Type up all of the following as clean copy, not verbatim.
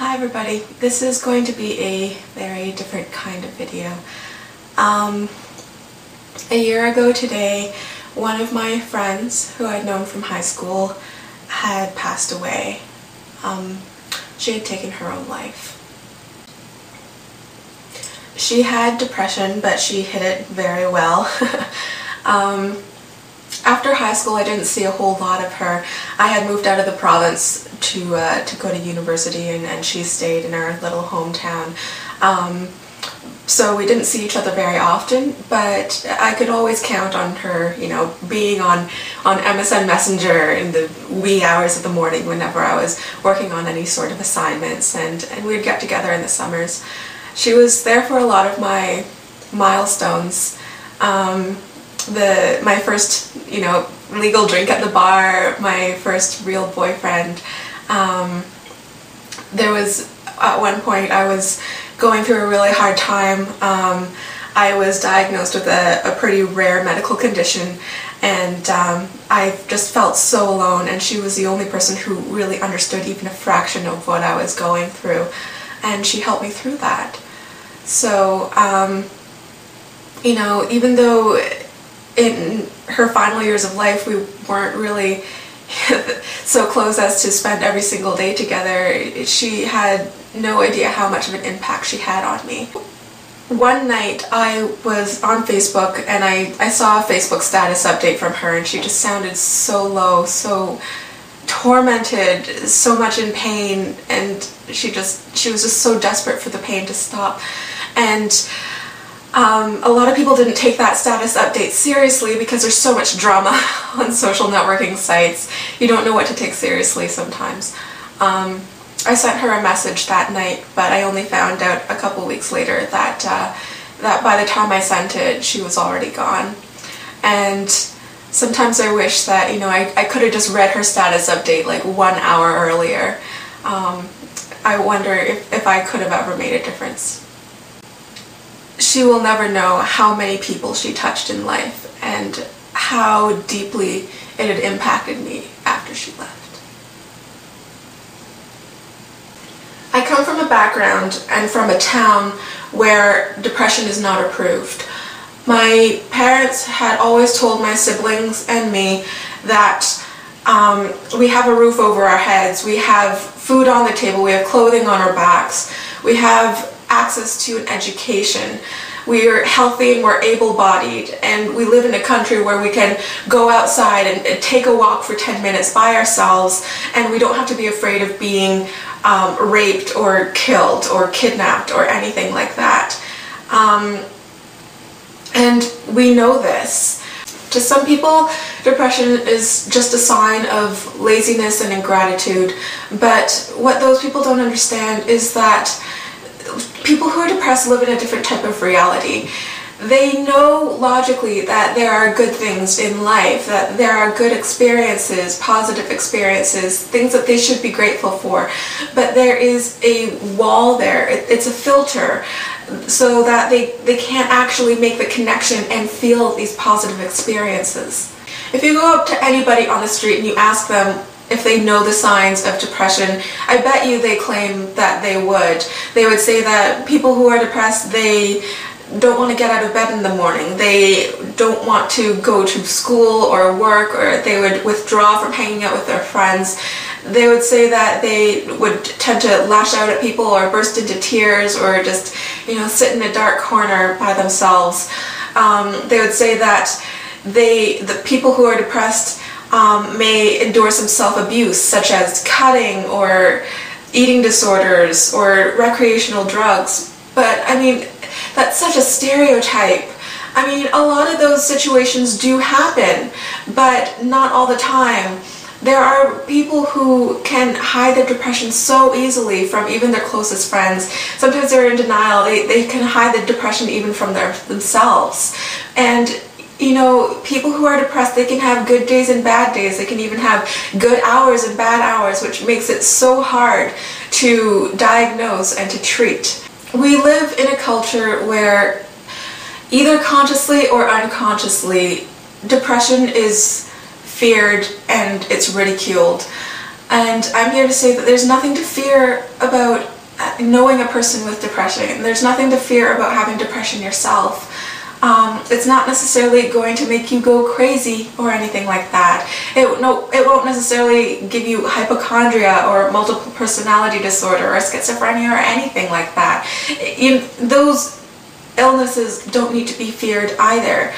Hi everybody, this is going to be a very different kind of video. A year ago today, one of my friends who I'd known from high school had passed away. She had taken her own life. She had depression, but she hid it very well. After high school, I didn't see a whole lot of her. I had moved out of the province to go to university, and she stayed in our little hometown. So we didn't see each other very often, but I could always count on her, being on MSN Messenger in the wee hours of the morning whenever I was working on any sort of assignments, and we'd get together in the summers. She was there for a lot of my milestones. My first, legal drink at the bar, my first real boyfriend. There was, at one point, I was going through a really hard time. I was diagnosed with a pretty rare medical condition, and I just felt so alone, and she was the only person who really understood even a fraction of what I was going through, and she helped me through that. So, even though in her final years of life we weren't really so close as to spend every single day together, she had no idea how much of an impact she had on me. One night I was on Facebook and I saw a Facebook status update from her, and she just sounded so low, so tormented, so much in pain, and she was just so desperate for the pain to stop. And a lot of people didn't take that status update seriously because there's so much drama on social networking sites. You don't know what to take seriously sometimes. I sent her a message that night, but I only found out a couple weeks later that by the time I sent it, she was already gone. And sometimes I wish that, I could have just read her status update like 1 hour earlier. I wonder if I could have ever made a difference. She will never know how many people she touched in life and how deeply it had impacted me after she left. I come from a background and from a town where depression is not approved. My parents had always told my siblings and me that we have a roof over our heads, we have food on the table, we have clothing on our backs, we have access to an education, we're healthy and we're able-bodied, and we live in a country where we can go outside and take a walk for 10 minutes by ourselves, and we don't have to be afraid of being raped or killed or kidnapped or anything like that. And we know this. To some people, depression is just a sign of laziness and ingratitude, but what those people don't understand is that people who are depressed live in a different type of reality. They know logically that there are good things in life, that there are good experiences, positive experiences, things that they should be grateful for, but there is a wall there. It's a filter so that they can't actually make the connection and feel these positive experiences. If you go up to anybody on the street and you ask them if they know the signs of depression, I bet you they claim that they would. They would say that people who are depressed, they don't want to get out of bed in the morning, they don't want to go to school or work, or they would withdraw from hanging out with their friends. They would say that they would tend to lash out at people or burst into tears or just, sit in a dark corner by themselves. They would say that the people who are depressed may endure some self-abuse, such as cutting or eating disorders or recreational drugs. But that's such a stereotype. A lot of those situations do happen, but not all the time. There are people who can hide their depression so easily from even their closest friends. Sometimes they're in denial. They can hide the depression even from themselves. And people who are depressed, they can have good days and bad days. They can even have good hours and bad hours, which makes it so hard to diagnose and to treat. We live in a culture where, either consciously or unconsciously, depression is feared and it's ridiculed. And I'm here to say that there's nothing to fear about knowing a person with depression, there's nothing to fear about having depression yourself. It's not necessarily going to make you go crazy or anything like that. It won't necessarily give you hypochondria or multiple personality disorder or schizophrenia or anything like that. Those illnesses don't need to be feared either.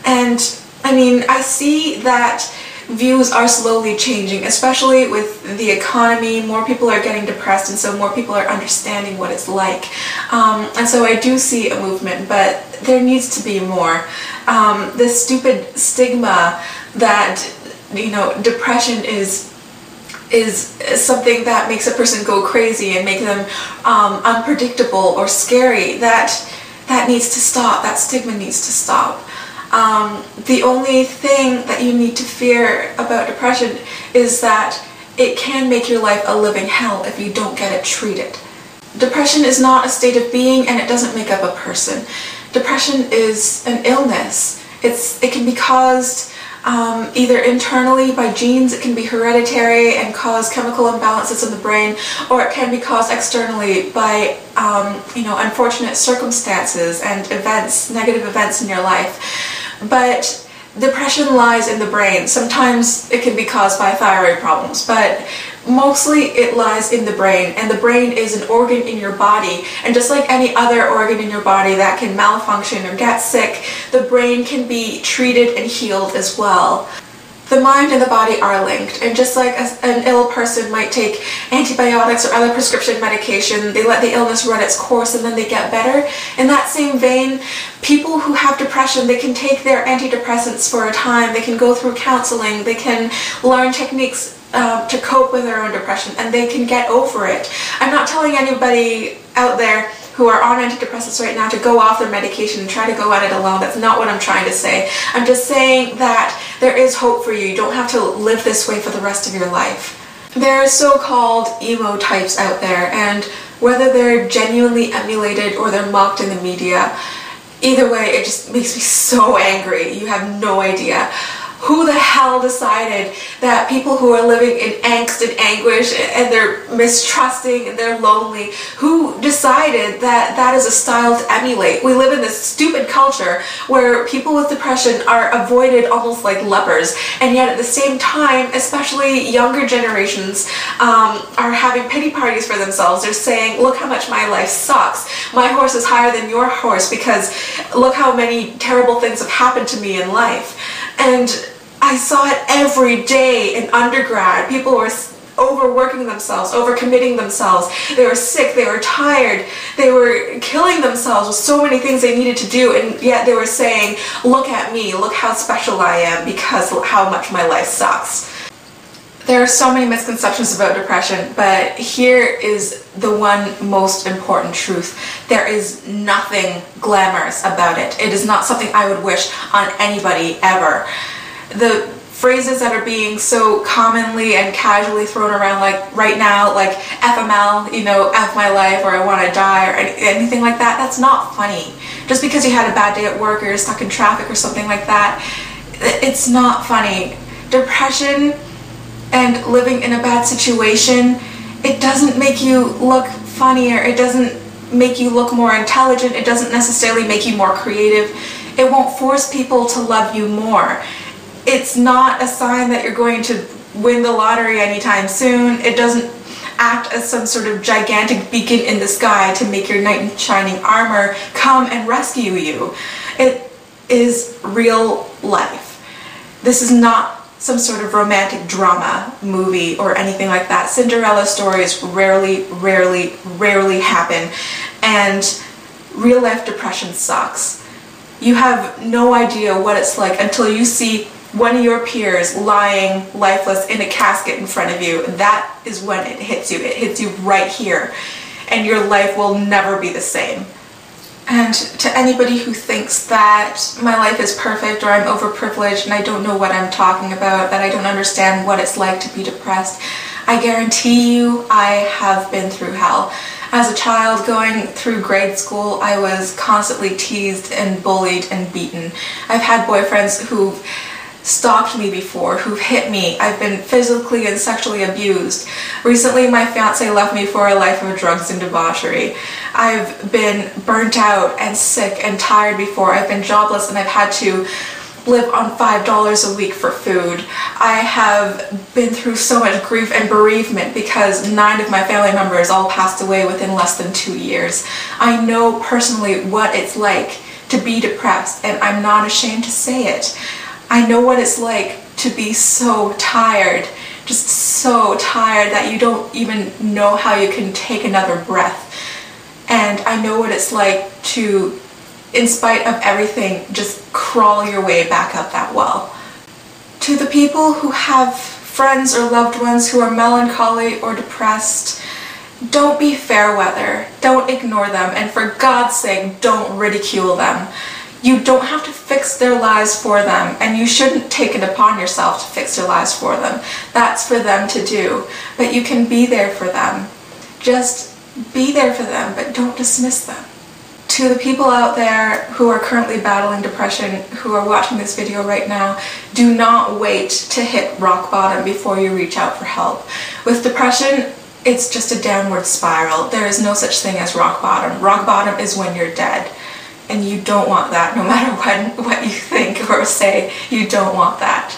And I mean, I see that views are slowly changing, especially with the economy. More people are getting depressed, and so more people are understanding what it's like. And so I do see a movement, but there needs to be more. This stupid stigma that, you know, depression is something that makes a person go crazy and make them unpredictable or scary, that needs to stop. That stigma needs to stop. The only thing that you need to fear about depression is that it can make your life a living hell if you don't get it treated. Depression is not a state of being, and it doesn't make up a person. Depression is an illness. It can be caused either internally by genes, it can be hereditary and cause chemical imbalances in the brain, or it can be caused externally by you know, unfortunate circumstances and events, negative events in your life. But depression lies in the brain. Sometimes it can be caused by thyroid problems, but mostly it lies in the brain, and the brain is an organ in your body, and just like any other organ in your body that can malfunction or get sick, the brain can be treated and healed as well. The mind and the body are linked, and just like an ill person might take antibiotics or other prescription medication, they let the illness run its course and then they get better. In that same vein, people who have depression, they can take their antidepressants for a time, they can go through counseling, they can learn techniques to cope with their own depression, and they can get over it. I'm not telling anybody out there who are on antidepressants right now to go off their medication and try to go at it alone. That's not what I'm trying to say. I'm just saying that there is hope for you. You don't have to live this way for the rest of your life. There are so-called emo types out there, and whether they're genuinely emulated or they're mocked in the media, either way, it just makes me so angry. You have no idea. Who the hell decided that people who are living in angst and anguish and they're mistrusting and they're lonely, who decided that that is a style to emulate? We live in this stupid culture where people with depression are avoided almost like lepers, and yet at the same time, especially younger generations are having pity parties for themselves. They're saying, look how much my life sucks. My horse is higher than your horse because look how many terrible things have happened to me in life. And I saw it every day in undergrad. People were overworking themselves, overcommitting themselves. They were sick, they were tired, they were killing themselves with so many things they needed to do, and yet they were saying, look at me, look how special I am because how much my life sucks. There are so many misconceptions about depression, but here is the one most important truth. There is nothing glamorous about it. It is not something I would wish on anybody ever. The phrases that are being so commonly and casually thrown around, like right now, like FML, you know, F my life, or I want to die, or anything like that, that's not funny. Just because you had a bad day at work or you're stuck in traffic or something like that, it's not funny. Depression and living in a bad situation, it doesn't make you look funnier, it doesn't make you look more intelligent, it doesn't necessarily make you more creative, it won't force people to love you more. It's not a sign that you're going to win the lottery anytime soon. It doesn't act as some sort of gigantic beacon in the sky to make your knight in shining armor come and rescue you. It is real life. This is not some sort of romantic drama movie or anything like that. Cinderella stories rarely happen, and real life depression sucks. You have no idea what it's like until you see one of your peers lying lifeless in a casket in front of you. That is when it hits you. It hits you right here, and your life will never be the same. And to anybody who thinks that my life is perfect, or I'm overprivileged and I don't know what I'm talking about, that I don't understand what it's like to be depressed, I guarantee you I have been through hell. As a child going through grade school, I was constantly teased and bullied and beaten. I've had boyfriends who've stalked me before, who've hit me. I've been physically and sexually abused. Recently, my fiance left me for a life of drugs and debauchery. I've been burnt out and sick and tired before. I've been jobless and I've had to live on $5 a week for food. I have been through so much grief and bereavement because 9 of my family members all passed away within less than 2 years. I know personally what it's like to be depressed, and I'm not ashamed to say it. I know what it's like to be so tired, just so tired that you don't even know how you can take another breath. And I know what it's like to, in spite of everything, just crawl your way back up that well. To the people who have friends or loved ones who are melancholy or depressed, don't be fair weather. Don't ignore them, and for God's sake, don't ridicule them. You don't have to fix their lives for them, and you shouldn't take it upon yourself to fix their lives for them. That's for them to do, but you can be there for them. Just be there for them, but don't dismiss them. To the people out there who are currently battling depression, who are watching this video right now, do not wait to hit rock bottom before you reach out for help. With depression, it's just a downward spiral. There is no such thing as rock bottom. Rock bottom is when you're dead. And you don't want that, no matter what you think or say, you don't want that.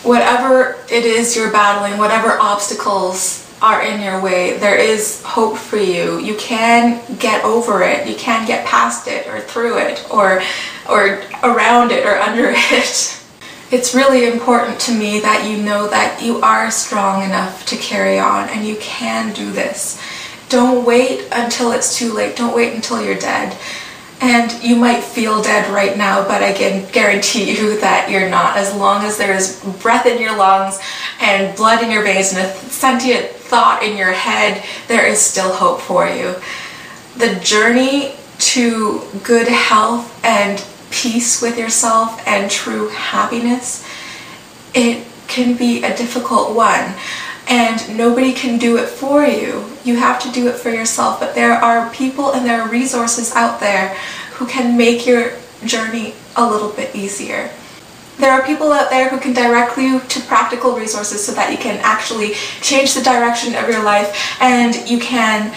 Whatever it is you're battling, whatever obstacles are in your way, there is hope for you. You can get over it. You can get past it or through it or around it or under it. It's really important to me that you know that you are strong enough to carry on and you can do this. Don't wait until it's too late. Don't wait until you're dead. And you might feel dead right now, but I can guarantee you that you're not. As long as there is breath in your lungs and blood in your veins and a sentient thought in your head, there is still hope for you. The journey to good health and peace with yourself and true happiness, it can be a difficult one. And nobody can do it for you. You have to do it for yourself, but there are people and there are resources out there who can make your journey a little bit easier. There are people out there who can direct you to practical resources so that you can actually change the direction of your life and you can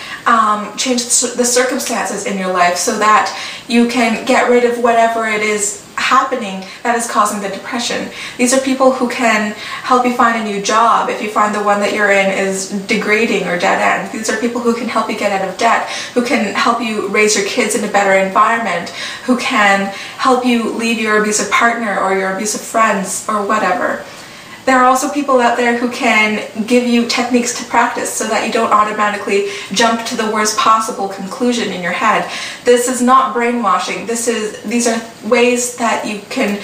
change the circumstances in your life so that you can get rid of whatever it is happening that is causing the depression. These are people who can help you find a new job if you find the one that you're in is degrading or dead end. These are people who can help you get out of debt, who can help you raise your kids in a better environment, who can help you leave your abusive partner or your abusive friends or whatever. There are also people out there who can give you techniques to practice so that you don't automatically jump to the worst possible conclusion in your head. This is not brainwashing. These are ways that you can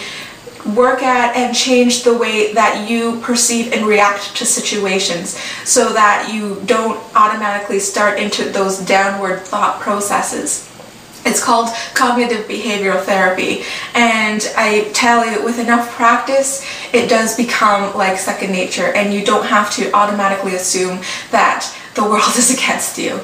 work at and change the way that you perceive and react to situations so that you don't automatically start into those downward thought processes. It's called cognitive behavioral therapy, and I tell you, with enough practice, it does become like second nature, and you don't have to automatically assume that the world is against you.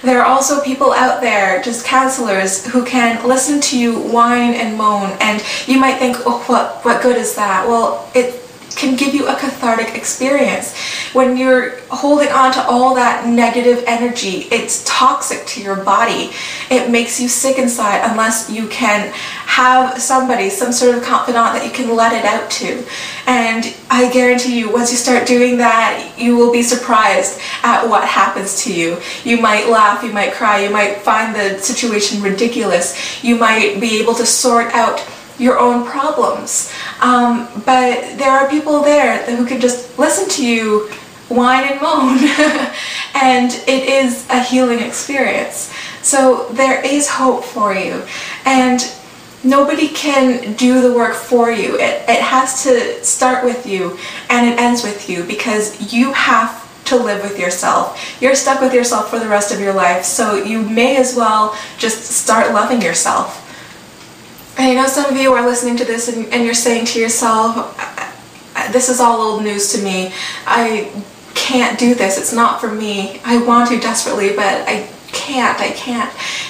There are also people out there, just counselors, who can listen to you whine and moan, and you might think, oh, what good is that? Well, it can give you a cathartic experience. When you're holding on to all that negative energy, it's toxic to your body. It makes you sick inside unless you can have somebody, some sort of confidant that you can let it out to. And I guarantee you, once you start doing that, you will be surprised at what happens to you. You might laugh, you might cry, you might find the situation ridiculous, you might be able to sort out your own problems. But there are people there who can just listen to you whine and moan and it is a healing experience. So there is hope for you, and nobody can do the work for you. It has to start with you and it ends with you, because you have to live with yourself. You're stuck with yourself for the rest of your life, so you may as well just start loving yourself. I know some of you are listening to this and you're saying to yourself, this is all old news to me. I can't do this. It's not for me. I want to desperately, but I can't.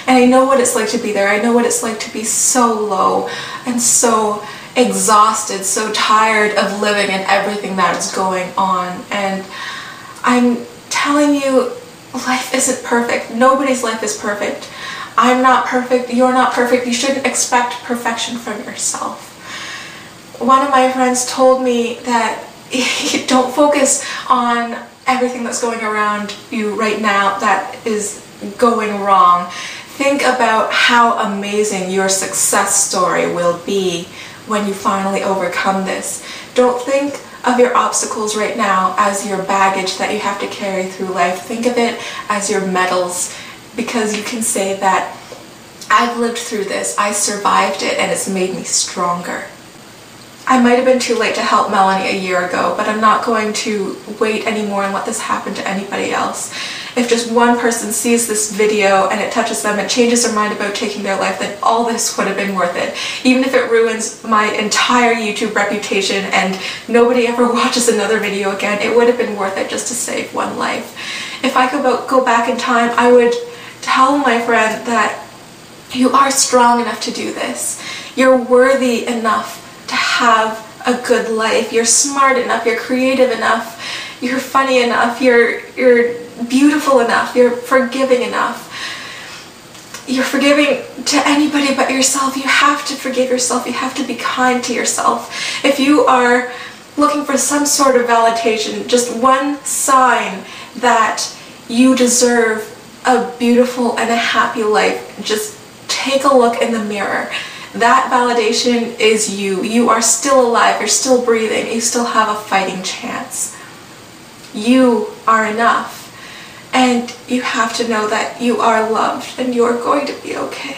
And I know what it's like to be there. I know what it's like to be so low and so exhausted, so tired of living and everything that is going on. And I'm telling you, life isn't perfect. Nobody's life is perfect. I'm not perfect. You're not perfect. You shouldn't expect perfection from yourself. One of my friends told me that don't focus on everything that's going around you right now that is going wrong. Think about how amazing your success story will be when you finally overcome this. Don't think of your obstacles right now as your baggage that you have to carry through life. Think of it as your medals, because you can say that I've lived through this, I survived it, and it's made me stronger. I might have been too late to help Melanie a year ago, but I'm not going to wait anymore and let this happen to anybody else. If just one person sees this video and it touches them and changes their mind about taking their life, then all this would have been worth it. Even if it ruins my entire YouTube reputation and nobody ever watches another video again, it would have been worth it just to save one life. If I could go back in time, I would tell my friend that you are strong enough to do this. You're worthy enough to have a good life. You're smart enough, you're creative enough, you're funny enough, you're beautiful enough, you're forgiving enough. You're forgiving to anybody but yourself. You have to forgive yourself. You have to be kind to yourself. If you are looking for some sort of validation, just one sign that you deserve a beautiful and a happy life, just take a look in the mirror. That validation is you. You are still alive, you're still breathing, you still have a fighting chance. You are enough, and you have to know that you are loved and you are going to be okay.